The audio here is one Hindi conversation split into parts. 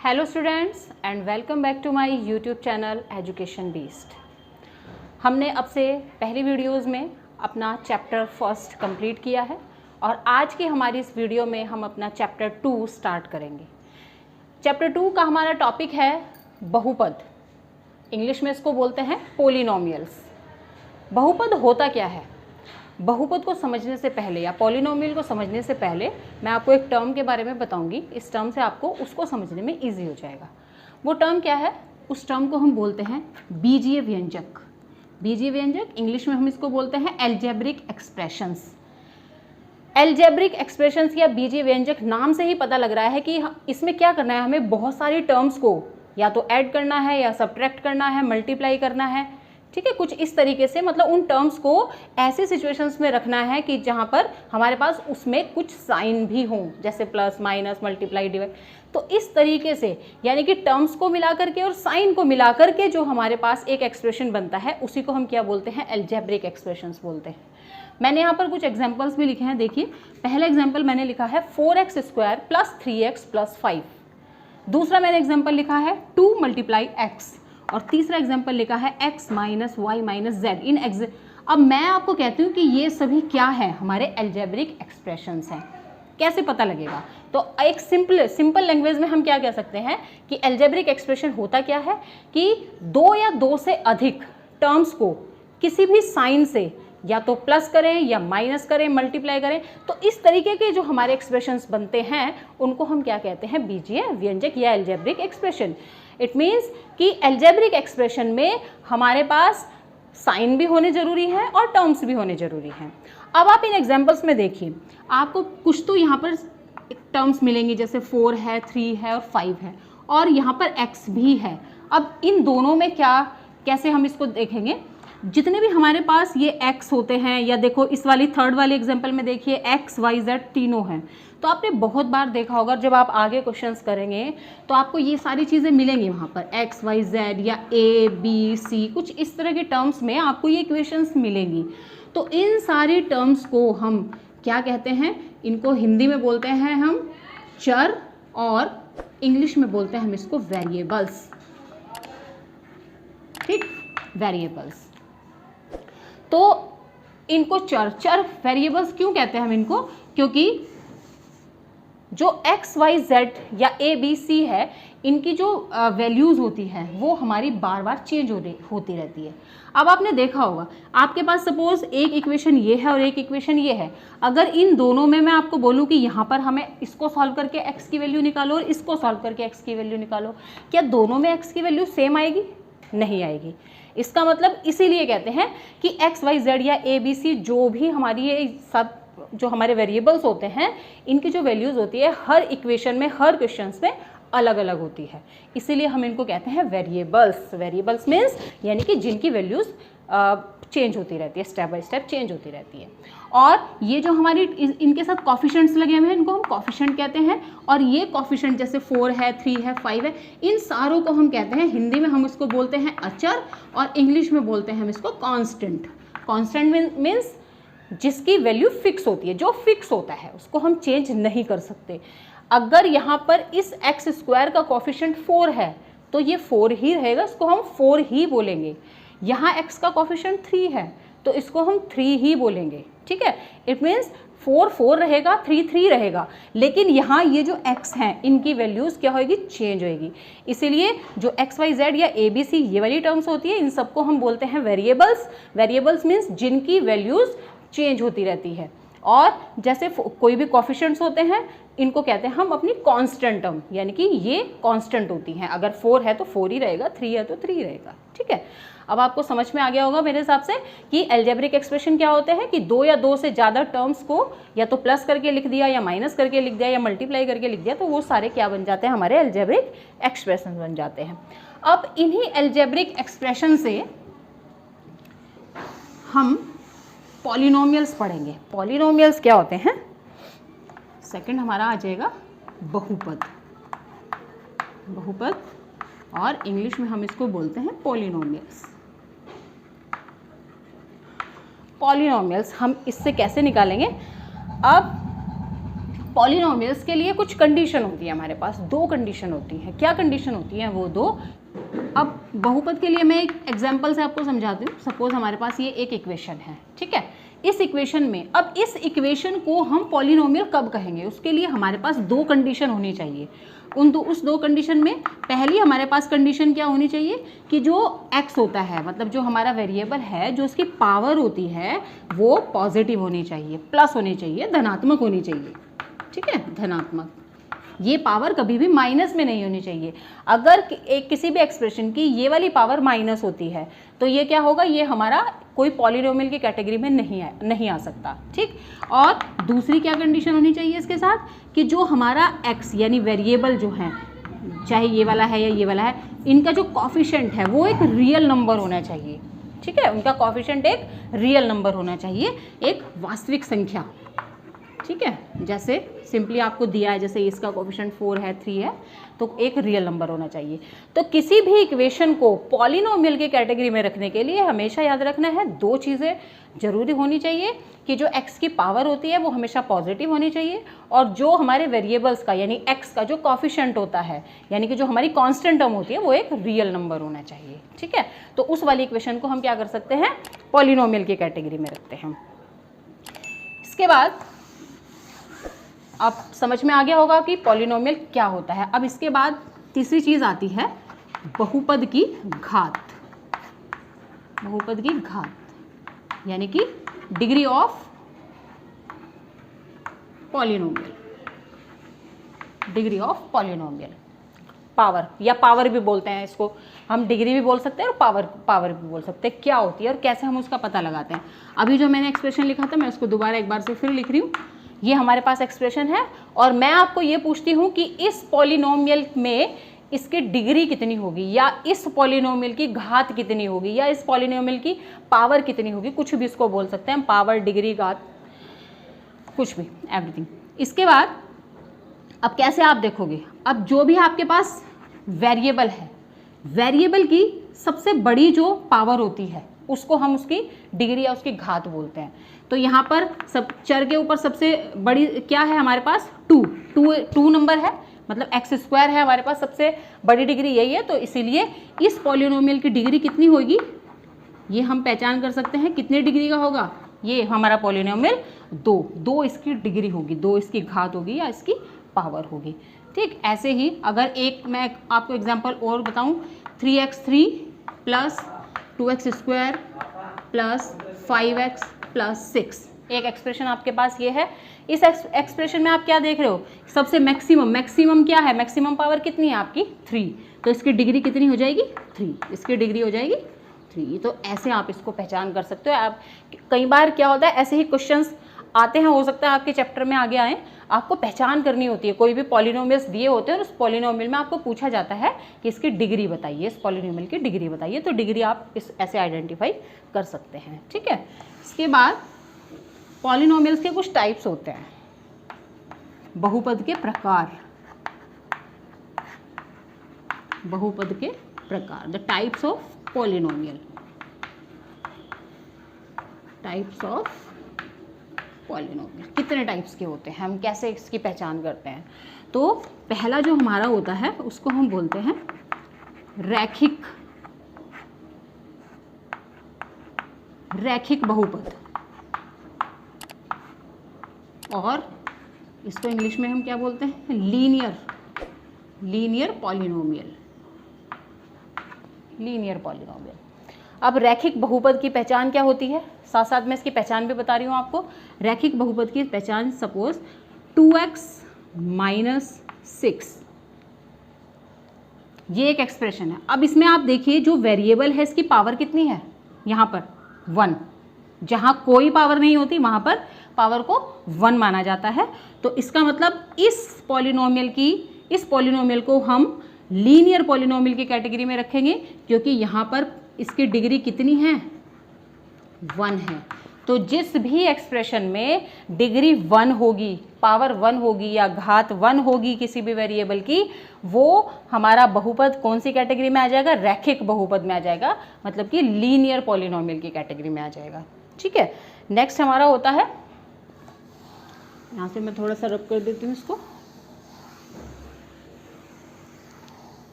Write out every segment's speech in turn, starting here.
Hello students and welcome back to my YouTube channel education beast. हमने अब से पहली वीडियोस में अपना चैप्टर फर्स्ट कंप्लीट किया है और आज की हमारी इस वीडियो में हम अपना चैप्टर 2 स्टार्ट करेंगे। चैप्टर 2 का हमारा टॉपिक है बहुपद। इंग्लिश में इसको बोलते हैं पॉलिनोमियल्स। बहुपद होता क्या है? बहुपद को समझने से पहले या पॉलिनोमियल को समझने से पहले मैं आपको एक टर्म के बारे में बताऊंगी। इस टर्म से आपको उसको समझने में इजी हो जाएगा। वो टर्म क्या है? उस टर्म को हम बोलते हैं बीजीय व्यंजक। बीजीय व्यंजक इंग्लिश में हम इसको बोलते हैं एल्जेब्रिक एक्सप्रेशंस। एल्जेब्रिक एक्सप्रेशंस या बीजीय व्यंजक नाम से ही पता लग रहा है कि इसमें क्या करना है, हमें बहुत सारी टर्म्स को या तो ऐड करना है या सब्ट्रैक्ट करना है, मल्टीप्लाई करना है। ठीक है, कुछ इस तरीके से, मतलब उन टर्म्स को ऐसे सिचुएशंस में रखना है कि जहाँ पर हमारे पास उसमें कुछ साइन भी हों, जैसे प्लस, माइनस, मल्टीप्लाई, डिवाइड। तो इस तरीके से यानी कि टर्म्स को मिला करके और साइन को मिला करके जो हमारे पास एक एक्सप्रेशन बनता है उसी को हम क्या बोलते हैं? एल्जेब्रिक एक्सप्रेशंस बोलते हैं। मैंने यहाँ पर कुछ एग्जाम्पल्स भी लिखे हैं। देखिए, पहला एग्जाम्पल मैंने लिखा है 4x² + 3x + 5। दूसरा मैंने एग्जाम्पल लिखा है 2 × x और तीसरा एग्जाम्पल लिखा है x - y - z इन एग्ज। अब मैं आपको कहती हूँ कि ये सभी क्या है? हमारे एल्जेब्रिक एक्सप्रेशंस हैं। कैसे पता लगेगा? तो एक सिंपल लैंग्वेज में हम क्या कह सकते हैं कि एल्जेब्रिक एक्सप्रेशन होता क्या है कि दो या दो से अधिक टर्म्स को किसी भी साइन से या तो प्लस करें या माइनस करें, मल्टीप्लाई करें, तो इस तरीके के जो हमारे एक्सप्रेशंस बनते हैं उनको हम क्या कहते हैं? बीजीय व्यंजक या एल्जेब्रिक एक्सप्रेशन। इट मीन्स कि एल्जेब्रिक एक्सप्रेशन में हमारे पास साइन भी होने जरूरी है और टर्म्स भी होने जरूरी हैं। अब आप इन एग्जांपल्स में देखिए, आपको कुछ तो यहाँ पर टर्म्स मिलेंगी, जैसे 4 है, 3 है और 5 है, और यहाँ पर x भी है। अब इन दोनों में कैसे हम इसको देखेंगे? जितने भी हमारे पास ये x होते हैं, या देखो इस वाली थर्ड वाली एग्जांपल में देखिए x, y, z तीनों हैं। तो आपने बहुत बार देखा होगा, जब आप आगे क्वेश्चंस करेंगे तो आपको ये सारी चीज़ें मिलेंगी वहाँ पर, x, y, z या a, b, c, कुछ इस तरह के टर्म्स में आपको ये इक्वेशंस मिलेंगी। तो इन सारी टर्म्स को हम क्या कहते हैं? इनको हिंदी में बोलते हैं हम चर और इंग्लिश में बोलते हैं हम इसको वेरिएबल्स। ठीक, वेरिएबल्स। तो इनको चर वेरिएबल्स क्यों कहते हैं हम इनको? क्योंकि जो x, y, z या a, b, c है, इनकी जो वैल्यूज़ होती हैं वो हमारी बार बार चेंज होती रहती है। अब आपने देखा होगा, आपके पास सपोज एक इक्वेशन ये है और एक इक्वेशन ये है। अगर इन दोनों में मैं आपको बोलूँ कि यहाँ पर हमें इसको सॉल्व करके x की वैल्यू निकालो और इसको सॉल्व करके x की वैल्यू निकालो, क्या दोनों में x की वैल्यू सेम आएगी? नहीं आएगी। इसका मतलब इसीलिए कहते हैं कि x, y, z या a, b, c जो भी हमारी ये सब जो हमारे वेरिएबल्स होते हैं, इनकी जो वैल्यूज़ होती है हर इक्वेशन में, हर क्वेश्चंस में अलग अलग होती है। इसीलिए हम इनको कहते हैं वेरिएबल्स। वेरिएबल्स मीन्स यानी कि जिनकी वैल्यूज़ चेंज होती रहती है, स्टेप बाय स्टेप चेंज होती रहती है। और ये जो हमारी इनके साथ कॉफिशेंट्स लगे हुए हैं, इनको हम कॉफिशेंट कहते हैं। और ये कॉफिशेंट जैसे 4 है, 3 है, 5 है, इन सारों को हम कहते हैं, हिंदी में हम इसको बोलते हैं अचर और इंग्लिश में बोलते हैं हम इसको कांस्टेंट। कांस्टेंट मीन्स जिसकी वैल्यू फिक्स होती है, जो फिक्स होता है उसको हम चेंज नहीं कर सकते। अगर यहाँ पर इस x² का कॉफिशेंट 4 है तो ये 4 ही रहेगा, इसको हम 4 ही बोलेंगे। यहाँ x का कॉफिशेंट 3 है तो इसको हम 3 ही बोलेंगे। ठीक है, इट मीन्स 4 4 रहेगा, 3 3 रहेगा। लेकिन यहाँ ये जो x हैं, इनकी वैल्यूज़ क्या होगी? चेंज होगी। इसीलिए जो x, y, z या a, b, c ये वाली टर्म्स होती है, इन सबको हम बोलते हैं वेरिएबल्स। वेरिएबल्स मीन्स जिनकी वैल्यूज़ चेंज होती रहती है। और जैसे कोई भी कॉफिशेंट्स होते हैं, इनको कहते हैं हम अपनी कांस्टेंट टर्म, यानी कि ये कांस्टेंट होती हैं। अगर 4 है तो 4 ही रहेगा, 3 है तो 3 रहेगा। ठीक है, अब आपको समझ में आ गया होगा मेरे हिसाब से कि एल्जेब्रिक एक्सप्रेशन क्या होते हैं कि दो या दो से ज़्यादा टर्म्स को या तो प्लस करके लिख दिया या माइनस करके लिख दिया या मल्टीप्लाई करके लिख दिया, तो वो सारे क्या बन जाते हैं? हमारे एल्जेब्रिक एक्सप्रेशन बन जाते हैं। अब इन्हीं एल्जेब्रिक एक्सप्रेशन से हम पॉलिनोमियल्स पढ़ेंगे। पॉलिनोमियल्स क्या होते हैं? सेकंड हमारा आ जाएगा बहुपद। बहुपद और इंग्लिश में हम इसको बोलते हैं पॉलिनोमियल्स। पॉलिनोमियल्स हम इससे कैसे निकालेंगे? अब पॉलिनोमियल्स के लिए कुछ कंडीशन होती है, हमारे पास 2 कंडीशन होती हैं। क्या कंडीशन होती हैं वो 2? अब बहुपद के लिए मैं एक एग्जांपल से आपको समझाती हूँ। सपोज हमारे पास ये एक इक्वेशन है, ठीक है। इस इक्वेशन में, अब इस इक्वेशन को हम पॉलिनोमियल कब कहेंगे, उसके लिए हमारे पास 2 कंडीशन होनी चाहिए। उस 2 कंडीशन में पहली हमारे पास कंडीशन क्या होनी चाहिए कि जो x होता है, मतलब जो हमारा वेरिएबल है, जो उसकी पावर होती है वो पॉजिटिव होनी चाहिए, प्लस होनी चाहिए, धनात्मक होनी चाहिए, ठीक है, धनात्मक। ये पावर कभी भी माइनस में नहीं होनी चाहिए। अगर एक किसी भी एक्सप्रेशन की ये वाली पावर माइनस होती है तो ये क्या होगा, ये हमारा कोई पॉलिनोमियल की कैटेगरी में नहीं आ सकता, ठीक। और दूसरी क्या कंडीशन होनी चाहिए इसके साथ कि जो हमारा x यानी वेरिएबल जो है, चाहे ये वाला है या ये वाला है, इनका जो कॉफिशिएंट है वो एक रियल नंबर होना चाहिए, ठीक है। उनका कॉफिशिएंट एक रियल नंबर होना चाहिए, एक वास्तविक संख्या, ठीक है। जैसे सिंपली आपको दिया है, जैसे इसका कोएफिशिएंट 4 है, 3 है, तो एक रियल नंबर होना चाहिए। तो किसी भी इक्वेशन को पॉलिनोमियल की कैटेगरी में रखने के लिए हमेशा याद रखना है 2 चीज़ें जरूरी होनी चाहिए कि जो x की पावर होती है वो हमेशा पॉजिटिव होनी चाहिए, और जो हमारे वेरिएबल्स का यानी x का जो कॉफिशिएंट होता है, यानी कि जो हमारी कांस्टेंट टर्म होती है, वो एक रियल नंबर होना चाहिए, ठीक है। तो उस वाली इक्वेशन को हम क्या कर सकते हैं, पॉलिनोमियल की कैटेगरी में रखते हैं। इसके बाद अब समझ में आ गया होगा कि पॉलिनोमियल क्या होता है। अब इसके बाद तीसरी चीज़ आती है बहुपद की घात। बहुपद की घात यानी कि degree of polynomial, degree of polynomial, power या पावर भी बोलते हैं इसको, हम डिग्री भी बोल सकते हैं और पावर भी बोल सकते हैं। क्या होती है और कैसे हम उसका पता लगाते हैं। अभी जो मैंने एक्सप्रेशन लिखा था मैं उसको दोबारा एक बार से फिर लिख रही हूँ। ये हमारे पास एक्सप्रेशन है और मैं आपको ये पूछती हूँ कि इस पॉलिनोमियल में इसकी डिग्री कितनी होगी, या इस पॉलिनोमियल की घात कितनी होगी, या इस पॉलिनोमियल की पावर कितनी होगी, कुछ भी इसको बोल सकते हैं, पावर, डिग्री, घात, कुछ भी, एवरीथिंग। इसके बाद अब कैसे आप देखोगे, अब जो भी आपके पास वेरिएबल है, वेरिएबल की सबसे बड़ी जो पावर होती है उसको हम उसकी डिग्री या उसकी घात बोलते हैं। तो यहाँ पर सब चर के ऊपर सबसे बड़ी क्या है हमारे पास, 2 नंबर है, मतलब x² है हमारे पास, सबसे बड़ी डिग्री यही है। तो इसीलिए इस पॉलिनोमियल की डिग्री कितनी होगी, ये हम पहचान कर सकते हैं कितने डिग्री का होगा। ये हमारा पॉलिनोमियल 2 इसकी डिग्री होगी, 2 इसकी घात होगी या इसकी पावर होगी, ठीक। ऐसे ही अगर एक मैं आपको एग्जांपल और बताऊं, 3x3 plus 2x² plus 5x plus 6, एक एक्सप्रेशन आपके पास ये है। इस एक्सप्रेशन में आप क्या देख रहे हो, सबसे मैक्सिमम क्या है, मैक्सिमम पावर कितनी है आपकी 3, तो इसकी डिग्री कितनी हो जाएगी 3, इसकी डिग्री हो जाएगी 3। तो ऐसे आप इसको पहचान कर सकते हो। आप कई बार क्या होता है, ऐसे ही क्वेश्चंस आते हैं, हो सकता है आपके चैप्टर में आगे आए, आपको पहचान करनी होती है। कोई भी पॉलिनोमियल्स दिए होते हैं और उस पॉलिनोमियल में आपको पूछा जाता है कि इसकी डिग्री बताइए, इस पॉलिनोमियल की डिग्री बताइए, तो डिग्री आप इस ऐसे आइडेंटिफाई कर सकते हैं, ठीक है। इसके बाद पॉलिनोमियल्स के कुछ टाइप्स होते हैं, बहुपद के प्रकार, बहुपद के प्रकार, the types of polynomial, types of polynomial. कितने टाइप्स के होते हैं, हम कैसे इसकी पहचान करते हैं। तो पहला जो हमारा होता है उसको हम बोलते हैं रैखिक बहुपद, और इसको इंग्लिश में हम क्या बोलते हैं, लीनियर पॉलिनोमियल। अब रैखिक बहुपद की पहचान क्या होती है, साथ साथ मैं इसकी पहचान भी बता रही हूँ आपको। रैखिक बहुपद की पहचान, सपोज 2x - 6, ये एक एक्सप्रेशन है। अब इसमें आप देखिए जो वेरिएबल है इसकी पावर कितनी है, यहाँ पर 1, जहाँ कोई पावर नहीं होती वहाँ पर पावर को 1 माना जाता है। तो इसका मतलब इस पॉलिनोमियल को हम लीनियर पॉलिनोमियल की कैटेगरी में रखेंगे, क्योंकि यहाँ पर इसकी डिग्री कितनी है, 1 है। तो जिस भी एक्सप्रेशन में डिग्री 1 होगी, पावर 1 होगी या घात 1 होगी किसी भी वेरिएबल की, वो हमारा बहुपद कौन सी कैटेगरी में आ जाएगा, रैखिक बहुपद में आ जाएगा, मतलब कि लीनियर पॉलिनोमियल की कैटेगरी में आ जाएगा, ठीक है। नेक्स्ट हमारा होता है यहाँ से मैं थोड़ा सा रब कर देती हूँ इसको।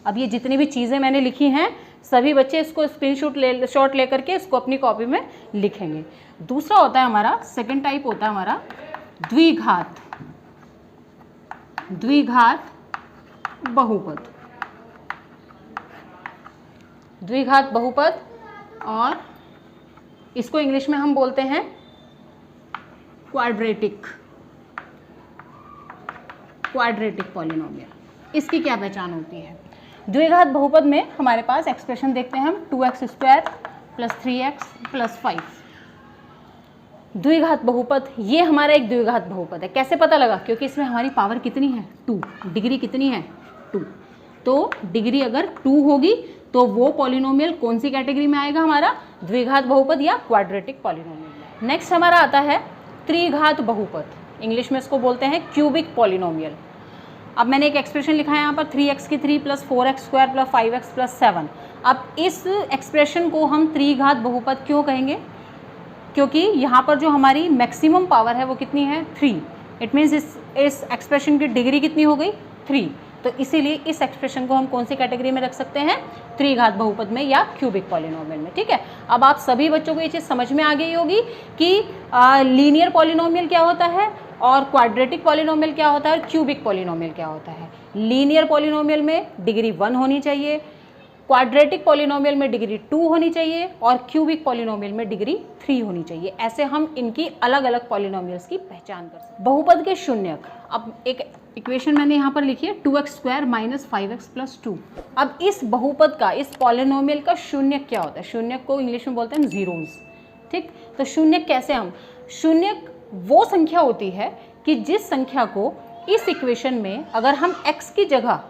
अब ये जितनी भी चीज़ें मैंने लिखी हैं सभी बच्चे इसको शॉट लेकर के इसको अपनी कॉपी में लिखेंगे। दूसरा होता है हमारा, सेकंड टाइप होता है हमारा द्विघात बहुपद। द्विघात बहुपद, और इसको इंग्लिश में हम बोलते हैं क्वाड्रेटिक पॉलिनोमियल। इसकी क्या पहचान होती है? द्विघात बहुपद में हमारे पास एक्सप्रेशन देखते हैं हम 2x² + 3x + 5। द्विघात बहुपद, ये हमारा एक द्विघात बहुपद है। कैसे पता लगा? क्योंकि इसमें हमारी पावर कितनी है? 2। डिग्री कितनी है? 2। तो डिग्री अगर 2 होगी तो वो पॉलिनोमियल कौन सी कैटेगरी में आएगा? हमारा द्विघात बहुपद या क्वाड्रेटिक पॉलिनोमियल। नेक्स्ट हमारा आता है त्रिघात बहुपद। इंग्लिश में इसको बोलते हैं क्यूबिक पॉलिनोमियल। अब मैंने एक एक्सप्रेशन लिखा है यहाँ पर 3x की 3 + 4x² + 5x + 7। अब इस एक्सप्रेशन को हम त्रिघात बहुपद क्यों कहेंगे? क्योंकि यहाँ पर जो हमारी मैक्सिमम पावर है वो कितनी है? 3। इट मीन्स इस एक्सप्रेशन की डिग्री कितनी हो गई? 3। तो इसीलिए इस एक्सप्रेशन को हम कौन सी कैटेगरी में रख सकते हैं? त्रिघात बहुपद में या क्यूबिक पॉलिनोमियल में। ठीक है, अब आप सभी बच्चों को ये चीज़ समझ में आ गई होगी कि लीनियर पॉलिनोमियल क्या होता है और क्वाड्रेटिक पॉलिनोमियल क्या होता है और क्यूबिक पॉलिनोमियल क्या होता है। लीनियर पॉलिनोमियल में डिग्री 1 होनी चाहिए, क्वाड्रेटिक पॉलिनोमियल में डिग्री 2 होनी चाहिए और क्यूबिक पॉलिनोमियल में डिग्री 3 होनी चाहिए। ऐसे हम इनकी अलग अलग पॉलिनोमियल्स की पहचान कर सकते हैं। बहुपद के शून्यक, अब एक इक्वेशन मैंने यहाँ पर लिखी है 2x² - 5x + 2। अब इस बहुपद का, इस पॉलिनोमियल का शून्यक क्या होता है? शून्यक को इंग्लिश में बोलते हैं जीरोस। ठीक, तो शून्यक कैसे हम? शून्यक वो संख्या होती है कि जिस संख्या को इस इक्वेशन में अगर हम x की जगह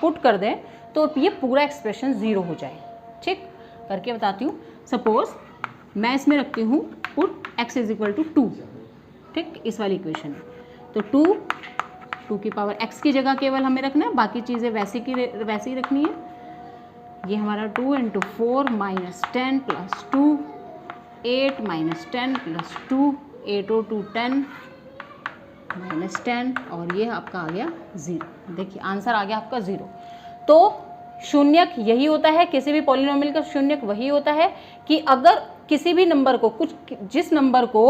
पुट कर दें तो ये पूरा एक्सप्रेशन 0 हो जाए। ठीक, करके बताती हूँ। सपोज मैं इसमें रखती हूँ पुट x = 2। ठीक, इस वाली इक्वेशन में तो 2 की पावर x की जगह केवल हमें रखना है, बाकी चीज़ें वैसी ही रखनी है। ये हमारा 2 × 4 - 10 + 2, 8 - 10 + 2, 8 और 2 10 - 10, और ये आपका आ गया 0। देखिए आंसर आ गया आपका 0। तो शून्यक यही होता है, किसी भी पॉलिनोमियल का शून्यक वही होता है कि अगर किसी भी नंबर को, जिस नंबर को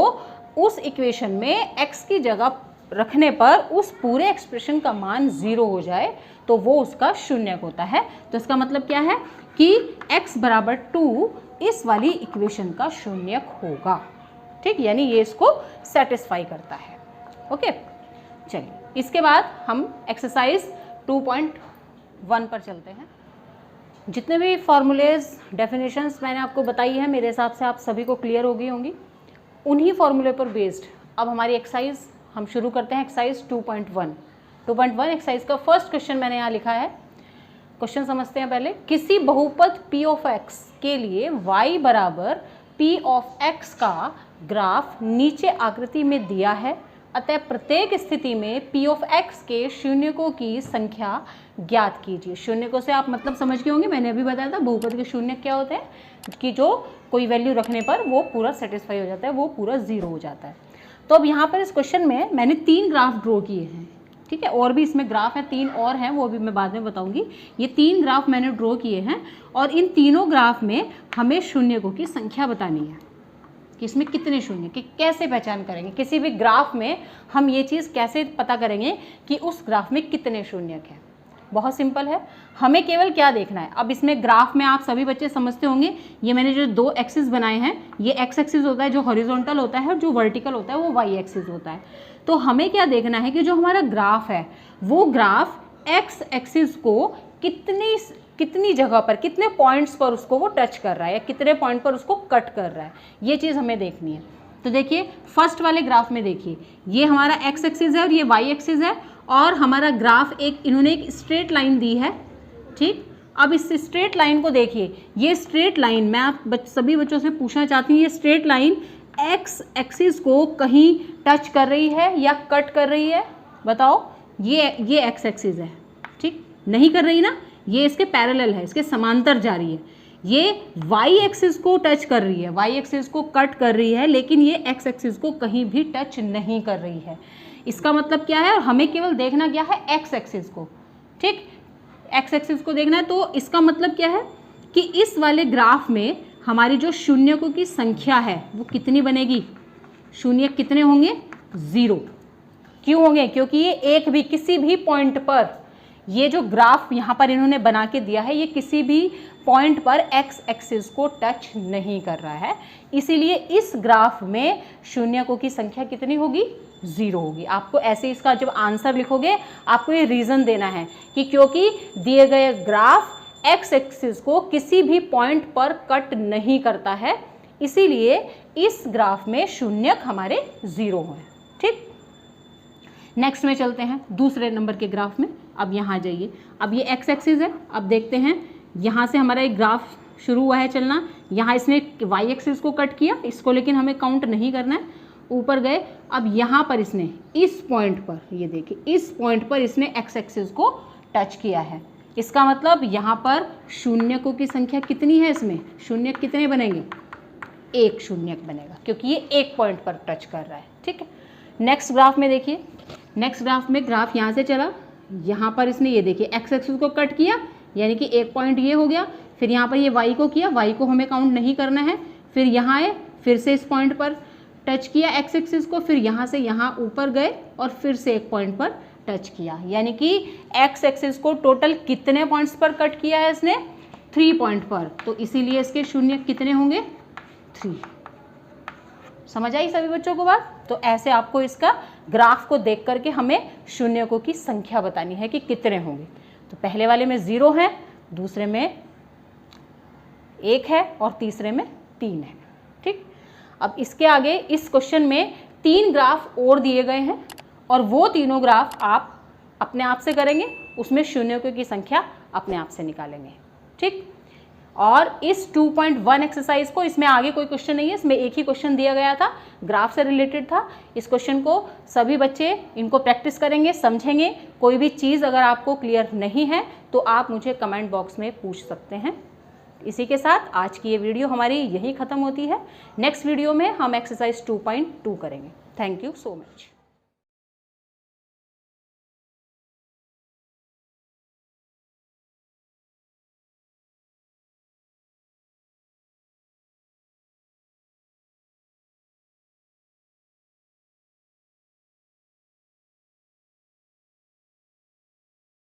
उस इक्वेशन में x की जगह रखने पर उस पूरे एक्सप्रेशन का मान 0 हो जाए तो वो उसका शून्यक होता है। तो इसका मतलब क्या है कि x = 2 इस वाली इक्वेशन का शून्यक होगा। ठीक, यानी ये इसको सेटिस्फाई करता है। ओके, चलिए इसके बाद हम एक्सरसाइज 2.1 पर चलते हैं। जितने भी फॉर्मूलेज, डेफिनेशंस मैंने आपको बताई है, मेरे हिसाब से आप सभी को क्लियर हो गई होंगी। उन्हीं फॉर्मूले पर बेस्ड अब हमारी एक्सरसाइज हम शुरू करते हैं। एक्सरसाइज 2.1 एक्सरसाइज का फर्स्ट क्वेश्चन मैंने यहाँ लिखा है। क्वेश्चन समझते हैं पहले। किसी बहुपद p(x) के लिए y = p(x) का ग्राफ नीचे आकृति में दिया है, अतः प्रत्येक स्थिति में p(x) के शून्यकों की संख्या ज्ञात कीजिए। शून्यकों से आप मतलब समझ गए होंगे, मैंने अभी बताया था बहुपद के शून्यक क्या होते हैं कि जो कोई वैल्यू रखने पर वो पूरा सेटिस्फाई हो जाता है, वो पूरा 0 हो जाता है। तो अब यहाँ पर इस क्वेश्चन में मैंने 3 ग्राफ ड्रॉ किए हैं। ठीक है, और भी इसमें ग्राफ है, 3 और हैं, वो भी मैं बाद में बताऊंगी। ये 3 ग्राफ मैंने ड्रॉ किए हैं और इन तीनों ग्राफ में हमें शून्यकों की संख्या बतानी है कि इसमें कितने शून्य, कि कैसे पहचान करेंगे किसी भी ग्राफ में, हम ये चीज़ कैसे पता करेंगे कि उस ग्राफ में कितने शून्यक हैं। बहुत सिंपल है, हमें केवल क्या देखना है। अब इसमें ग्राफ में आप सभी बच्चे समझते होंगे, ये मैंने जो 2 एक्सिस बनाए हैं, ये x एक्सिस होता है जो हॉरिजॉन्टल होता है और जो वर्टिकल होता है वो y एक्सिस होता है। तो हमें क्या देखना है कि जो हमारा ग्राफ है वो ग्राफ x एक्सिस को कितनी जगह पर, कितने पॉइंट्स पर उसको वो टच कर रहा है या कितने पॉइंट पर उसको कट कर रहा है, ये चीज़ हमें देखनी है। तो देखिए फर्स्ट वाले ग्राफ में देखिए, ये हमारा x एक्सिस है और ये y एक्सिस है और हमारा ग्राफ इन्होंने एक स्ट्रेट लाइन दी है। ठीक, अब इस स्ट्रेट लाइन को देखिए, ये स्ट्रेट लाइन मैं आप सभी बच्चों से पूछना चाहती हूँ, ये स्ट्रेट लाइन x एक्सिस को कहीं टच कर रही है या कट कर रही है? बताओ, ये x एक्सिस है, ठीक, नहीं कर रही ना, ये इसके पैरेलल है, इसके समांतर जा रही है। ये वाई एक्सिस को टच कर रही है, वाई एक्सिस को कट कर रही है, लेकिन ये एक्स एक्सिस को कहीं भी टच नहीं कर रही है। इसका मतलब क्या है, और हमें केवल देखना क्या है, एक्स एक्सिस को, ठीक, एक्स एक्सिस को देखना है। तो इसका मतलब क्या है कि इस वाले ग्राफ में हमारी जो शून्यकों की संख्या है वो कितनी बनेगी, शून्य कितने होंगे, 0। क्यों होंगे, क्योंकि ये एक भी किसी भी पॉइंट पर, ये जो ग्राफ यहाँ पर इन्होंने बना के दिया है, ये किसी भी पॉइंट पर एक्स एक्सिस को टच नहीं कर रहा है, इसीलिए इस ग्राफ में शून्यकों की संख्या कितनी होगी, 0 होगी। आपको ऐसे इसका जब आंसर लिखोगे आपको ये रीज़न देना है कि क्योंकि दिए गए ग्राफ एक्स एक्सिस को किसी भी पॉइंट पर कट नहीं करता है, इसीलिए इस ग्राफ में शून्यक हमारे 0 हैं, ठीक। नेक्स्ट में चलते हैं दूसरे नंबर के ग्राफ में। अब यहाँ जाइए, अब ये एक्स एक्सिस है, अब देखते हैं यहाँ से हमारा एक ग्राफ शुरू हुआ है चलना, यहाँ इसने वाई एक्सिस को कट किया, इसको लेकिन हमें काउंट नहीं करना है, ऊपर गए, अब यहाँ पर इसने इस पॉइंट पर, ये देखिए इस पॉइंट पर इसने एक्स एक्सिस को टच किया है। इसका मतलब यहाँ पर शून्यकों की संख्या कितनी है, इसमें शून्यक कितने बनेंगे, 1 शून्यक बनेगा, क्योंकि ये एक पॉइंट पर टच कर रहा है, ठीक है। नेक्स्ट ग्राफ में देखिए, नेक्स्ट ग्राफ में ग्राफ यहाँ से चला, यहाँ पर इसने ये देखिए एक्स एक्सिस को कट किया, यानी कि एक पॉइंट ये हो गया, फिर यहाँ पर ये वाई को किया, वाई को हमें काउंट नहीं करना है, फिर यहाँ आए, फिर से इस पॉइंट पर टच किया एक्स एक्सिस को, फिर यहाँ से यहाँ ऊपर गए और फिर से एक पॉइंट पर टच किया, यानी कि एक्स एक्सिस को टोटल कितने पॉइंट्स पर कट किया है इसने, 3 पॉइंट पर, तो इसीलिए इसके शून्य कितने होंगे, 3। समझ आई सभी बच्चों को बात। तो ऐसे आपको इसका ग्राफ को देख करके हमें शून्यकों की संख्या बतानी है कि कितने होंगे। तो पहले वाले में 0 है, दूसरे में 1 है और तीसरे में 3 है, ठीक। अब इसके आगे इस क्वेश्चन में 3 ग्राफ और दिए गए हैं और वो तीनों ग्राफ आप अपने आप से करेंगे, उसमें शून्यकों की संख्या अपने आप से निकालेंगे, ठीक। और इस 2.1 एक्सरसाइज को, इसमें आगे कोई क्वेश्चन नहीं है, इसमें एक ही क्वेश्चन दिया गया था, ग्राफ से रिलेटेड था। इस क्वेश्चन को सभी बच्चे इनको प्रैक्टिस करेंगे, समझेंगे। कोई भी चीज़ अगर आपको क्लियर नहीं है तो आप मुझे कमेंट बॉक्स में पूछ सकते हैं। इसी के साथ आज की ये वीडियो हमारी यहीं ख़त्म होती है। नेक्स्ट वीडियो में हम एक्सरसाइज 2.2 करेंगे। Thank you so much.